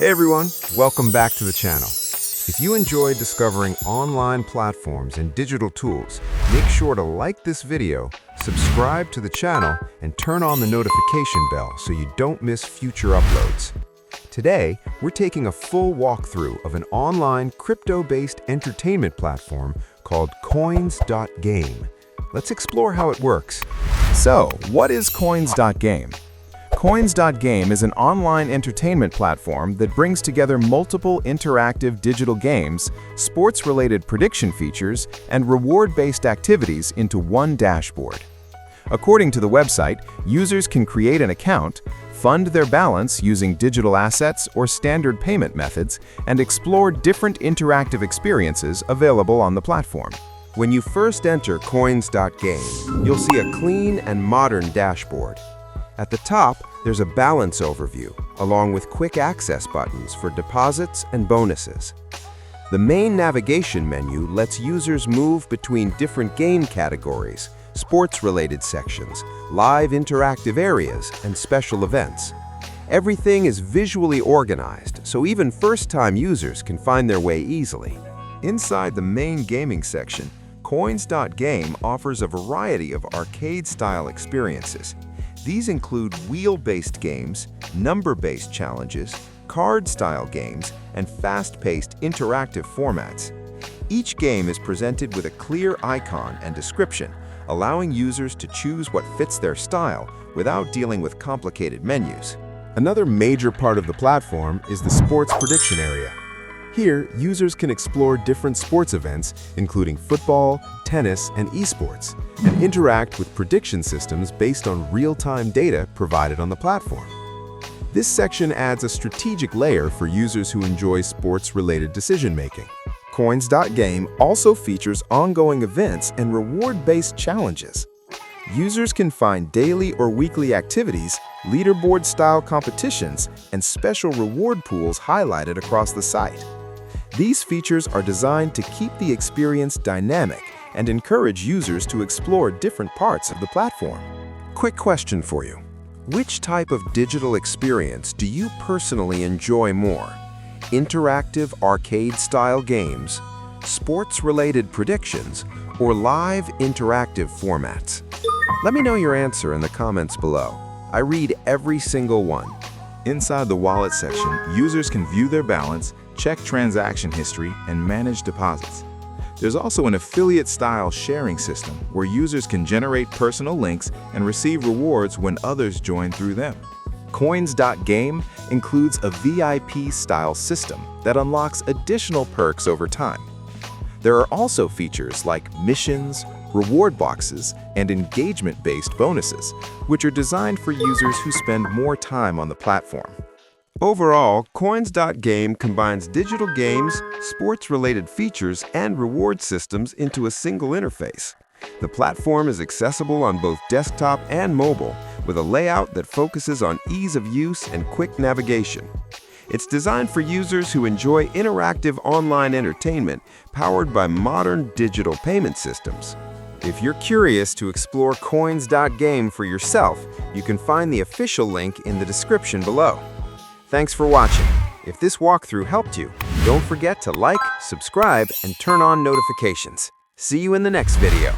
Hey everyone, welcome back to the channel. If you enjoy discovering online platforms and digital tools, make sure to like this video, subscribe to the channel, and turn on the notification bell so you don't miss future uploads. Today, we're taking a full walkthrough of an online crypto-based entertainment platform called Coins.game. Let's explore how it works. So, what is Coins.game? Coins.game is an online entertainment platform that brings together multiple interactive digital games, sports-related prediction features, and reward-based activities into one dashboard. According to the website, users can create an account, fund their balance using digital assets or standard payment methods, and explore different interactive experiences available on the platform. When you first enter Coins.game, you'll see a clean and modern dashboard. At the top, there's a balance overview, along with quick access buttons for deposits and bonuses. The main navigation menu lets users move between different game categories, sports-related sections, live interactive areas, and special events. Everything is visually organized, so even first-time users can find their way easily. Inside the main gaming section, Coins.game offers a variety of arcade-style experiences. These include wheel-based games, number-based challenges, card-style games, and fast-paced interactive formats. Each game is presented with a clear icon and description, allowing users to choose what fits their style without dealing with complicated menus. Another major part of the platform is the sports prediction area. Here, users can explore different sports events, including football, tennis, and esports, and interact with prediction systems based on real-time data provided on the platform. This section adds a strategic layer for users who enjoy sports-related decision-making. Coins.game also features ongoing events and reward-based challenges. Users can find daily or weekly activities, leaderboard-style competitions, and special reward pools highlighted across the site. These features are designed to keep the experience dynamic and encourage users to explore different parts of the platform. Quick question for you. Which type of digital experience do you personally enjoy more? Interactive arcade-style games, sports-related predictions, or live interactive formats? Let me know your answer in the comments below. I read every single one. Inside the wallet section, users can view their balance, check transaction history, and manage deposits. There's also an affiliate-style sharing system where users can generate personal links and receive rewards when others join through them. Coins.game includes a VIP-style system that unlocks additional perks over time. There are also features like missions, reward boxes, and engagement-based bonuses, which are designed for users who spend more time on the platform. Overall, Coins.game combines digital games, sports-related features, and reward systems into a single interface. The platform is accessible on both desktop and mobile, with a layout that focuses on ease of use and quick navigation. It's designed for users who enjoy interactive online entertainment powered by modern digital payment systems. If you're curious to explore Coins.game for yourself, you can find the official link in the description below. Thanks for watching. If this walkthrough helped you, don't forget to like, subscribe, and turn on notifications. See you in the next video.